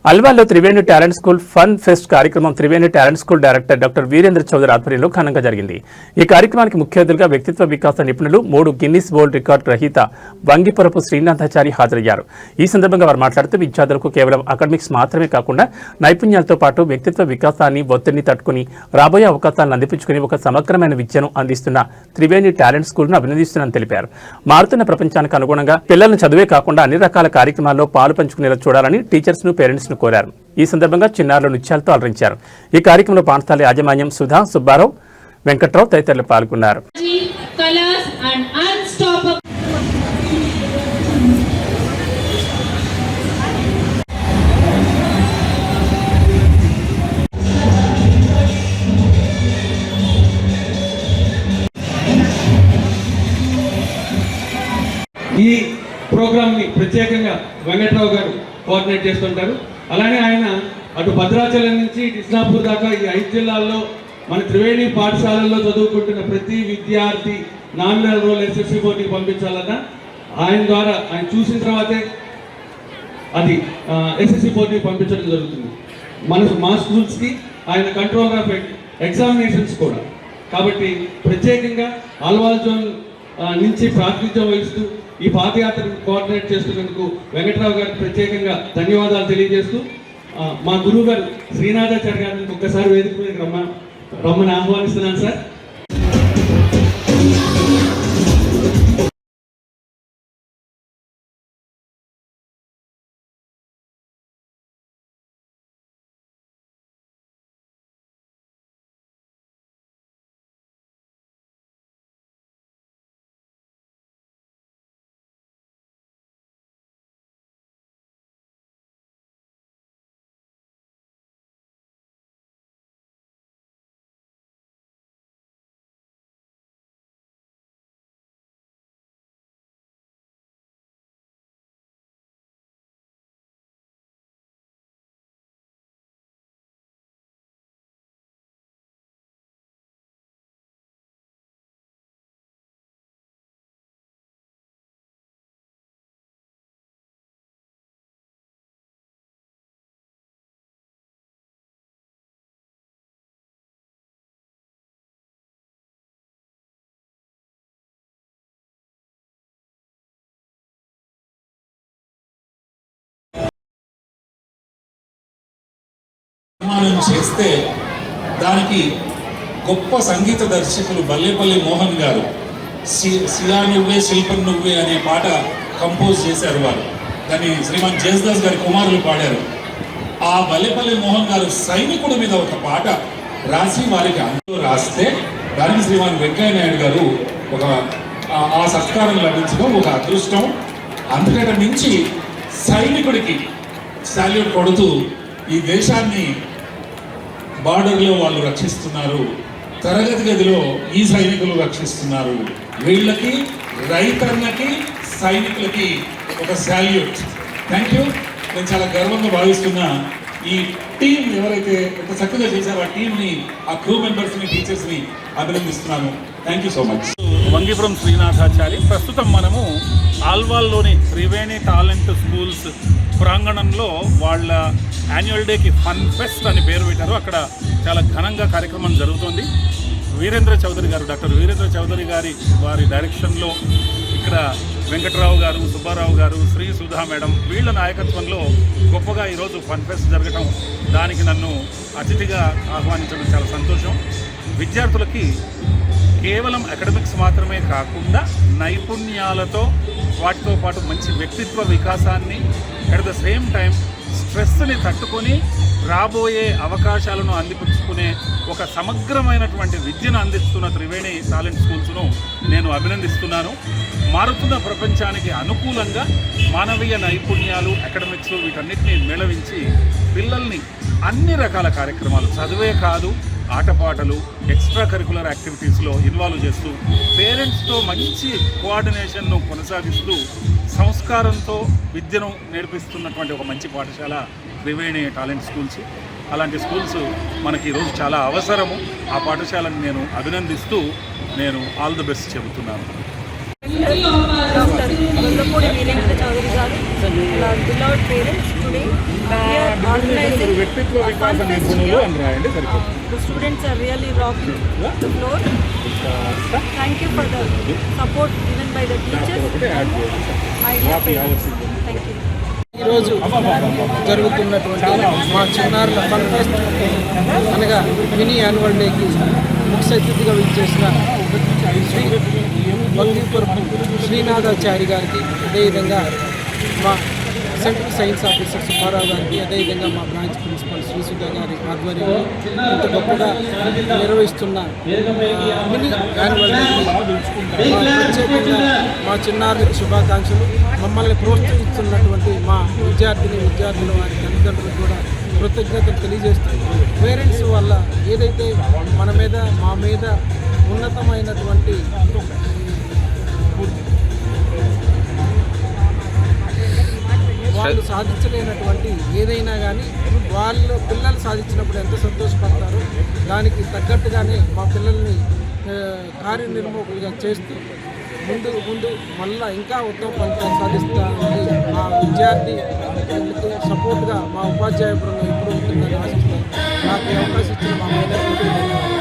అల్వాల్లో Triveni talent school fun fest కార్యక్రమం Triveni talent school director doctor Veerendra Chowdary ఆధ్వర్యంలో ఘనంగా జరిగింది. ఈ కార్యక్రమానికి ముఖ్య అతిథులుగా వ్యక్తిత్వ వికాస నిపుణులు 3 గిన్నిస్ వరల్డ్ రికార్డు రహిత వంగిపురపు శ్రీనాథాచారి హాజరయ్యారు. ఈ సందర్భంగా వారు మాట్లాడుతూ విద్యార్థులకు కేవలం అకాడమిక్స్ మాత్రమే కాకుండా నైపుణ్యాలతో పాటు వ్యక్తిత్వ వికాసాన్ని ఒత్తిడిని తట్టుకుని రాబోయే అవకాశాలను అందిపించుకుని ఒక సమగ్రమైన విద్యను అందిస్తున్న త్రివేణి టాలెంట్ స్కూల్ను అభినందిస్తున్నారని తెలిపారు. మారుతున్న ప్రపంచానికి అనుగుణంగా పిల్లలను చదువే కాకుండా అన్ని రకాల కార్యక్రమాల్లో పాలు పంచుకునేలా చూడాలని టీచర్స్ ను పేరెంట్స్ ను కోరారు. ఈ సందర్భంగా చిన్నారులు నృత్యాలతో అలరించారు. ఈ కార్యక్రమంలో పాఠశాల యాజమాన్యం సుధా, సుబ్బారావు, వెంకట్రావు తదితరులు పాల్గొన్నారు. ఈ ప్రోగ్రామ్ ని ప్రత్యేకంగా వెంకట్రావు గారు కోఆర్డినేట్ చేస్తుంటారు. అలానే ఆయన అటు భద్రాచలం నుంచి కృష్ణాపూర్ దాకా ఈ 5 జిల్లాల్లో మన త్రివేణి పాఠశాలల్లో చదువుకుంటున్న ప్రతి విద్యార్థి నామినల్ రోల్ ఎస్ఎస్సి బోర్డుకి పంపించాలన్నా ఆయన ద్వారా ఆయన చూసిన తర్వాతే అది ఎస్ఎస్సి బోర్డుకి పంపించడం జరుగుతుంది. మా స్కూల్స్కి ఆయన కంట్రోలర్ ఆఫ్ ఎగ్జామినేషన్స్ కూడా. కాబట్టి ప్రత్యేకంగా ఆల్వాల్ జోన్ నుంచి ప్రాతినిధ్యం వహిస్తూ ఈ పాదయాత్రను కోఆర్డినేట్ చేస్తున్నందుకు వెంకట్రావు గారికి ప్రత్యేకంగా ధన్యవాదాలు తెలియజేస్తూ మా గురువు గారు శ్రీనాథాచార్య గారిని ఒక్కసారి వేదిక మీదకి రమ్మని ఆహ్వానిస్తున్నాను సార్. చేస్తే దానికి గొప్ప సంగీత దర్శకులు బల్లేపల్లి మోహన్ గారు సియా నువ్వే శిల్పం నువ్వే అనే పాట కంపోజ్ చేశారు. వారు దాన్ని శ్రీమాన్ జయదాస్ గారి కుమారులు పాడారు. ఆ బల్లేపల్లి మోహన్ గారు సైనికుడి మీద ఒక పాట రాసి వారికి అందులో రాస్తే దానికి శ్రీమాన్ వెంకయ్య నాయుడు గారు ఒక ఆ సత్కారం లభించడం ఒక అదృష్టం. అంతకంటే మించి సైనికుడికి సాల్యూట్ కొడుతూ ఈ దేశాన్ని బార్డర్లో వాళ్ళు రక్షిస్తున్నారు, తరగతి గదిలో ఈ సైనికులు రక్షిస్తున్నారు. వీళ్ళకి, రైతన్నకి, సైనికులకి ఒక సాల్యూట్. Thank you. నేను చాలా గర్వంగా భావిస్తున్నా ఈ టీం ఎవరైతే ఎంత చక్కగా చేశారో ఆ టీంని, ఆ క్రూ మెంబర్స్ని, టీచర్స్ని అభినందిస్తున్నాను. Thank you so much. Vangipuram Srinathachari. ప్రస్తుతం మనము ఆల్వాల్లోని త్రివేణి టాలెంట్ స్కూల్స్ ప్రాంగణంలో వాళ్ళ యాన్యువల్ డేకి ఫన్ ఫెస్ట్ అని పేరు పెట్టారు. అక్కడ చాలా ఘనంగా కార్యక్రమం జరుగుతుంది. వీరేంద్ర చౌదరి గారు, డాక్టర్ వీరేంద్ర చౌదరి గారి వారి డైరెక్షన్లో ఇక్కడ వెంకట్రావు గారు, సుబ్బారావు గారు, శ్రీ సుధా మేడం వీళ్ళ నాయకత్వంలో గొప్పగా ఈరోజు ఫన్ ఫెస్ట్ జరగటం, దానికి నన్ను అతిథిగా ఆహ్వానించడం చాలా సంతోషం. విద్యార్థులకి కేవలం అకాడమిక్స్ మాత్రమే కాకుండా నైపుణ్యాలతో వాటితో పాటు మంచి వ్యక్తిత్వ వికాసాన్ని, అట్ ద సేమ్ టైం స్ట్రెస్ని తట్టుకొని రాబోయే అవకాశాలను అందిపుచ్చుకునే ఒక సమగ్రమైనటువంటి విద్యను అందిస్తున్న త్రివేణి టాలెంట్ స్కూల్స్ను నేను అభినందిస్తున్నాను. మారుతున్న ప్రపంచానికి అనుకూలంగా మానవీయ నైపుణ్యాలు, అకాడమిక్స్ వీటన్నిటిని మేళవించి పిల్లల్ని అన్ని రకాల కార్యక్రమాలు, చదువే కాదు ఆటపాటలు, ఎక్స్ట్రా కరికులర్ యాక్టివిటీస్లో ఇన్వాల్వ్ చేస్తూ పేరెంట్స్తో మంచి కోఆర్డినేషన్ను కొనసాగిస్తూ సంస్కారంతో విద్యను నేర్పిస్తున్నటువంటి ఒక మంచి పాఠశాల త్రివేణి టాలెంట్ స్కూల్స్. అలాంటి స్కూల్స్ మనకి ఈరోజు చాలా అవసరము. ఆ పాఠశాలను నేను అభినందిస్తూ నేను ఆల్ ది బెస్ట్ చెబుతున్నాను. ముల్లపూడి వీరేంద్ర చౌదరి గారు, beloved parents, today we are organizing వ్యక్తిత్వ a fun వికాస fest నిపుణులు here. అని రాయండి సరిపోతుంది. The students are really rocking the floor. Thank you for the support given by the teachers and my dear parents. Thank you. ఈరోజు జరుగుతున్నటువంటి మా చిన్నారుల fun pest అనగా మినీ యాన్యువల్ డేకి ముఖ్య అతిథిగా విచ్చేసిన శ్రీ వంగీపురపు శ్రీనాథాచారి గారికి, అదేవిధంగా మా సెంట్రల్ సైన్స్ ఆఫీసర్ సుబ్బారావు గారికి, అదేవిధంగా మా బ్రాంచ్ ప్రిన్సిపల్ శ్రీసుధ గారి ఆధ్వర్యంలో ఇంత గొప్పగా నిర్వహిస్తున్న మినీ యాన్యువల్ డేకి ప్రత్యేకంగా మా చిన్నారులకు శుభాకాంక్షలు. మమ్మల్ని ప్రోత్సహిస్తున్నటువంటి మా విద్యార్థులు వారి తల్లిదండ్రులు కూడా కృతజ్ఞతలు తెలియజేస్తుంది. పేరెంట్స్ వల్ల ఏదైతే మా మీద ఉన్నతమైనటువంటి వాళ్ళు సాధించలేనటువంటి ఏదైనా కానీ వాళ్ళు పిల్లలు సాధించినప్పుడు ఎంత సంతోషపడతారో దానికి తగ్గట్టుగానే మా పిల్లల్ని కార్యనిర్వాహకులుగా చేస్తూ ముందు మళ్ళీ ఇంకా ఉత్తమ ఫలితాలు సాధిస్తానని మా విద్యార్థి సపోర్ట్గా మా ఉపాధ్యాయ బృందం ఎప్పుడు ఉంటుందని ఆశిస్తాను. నాకు ఈ అవకాశం ఇచ్చిన మా మేనేజ్మెంట్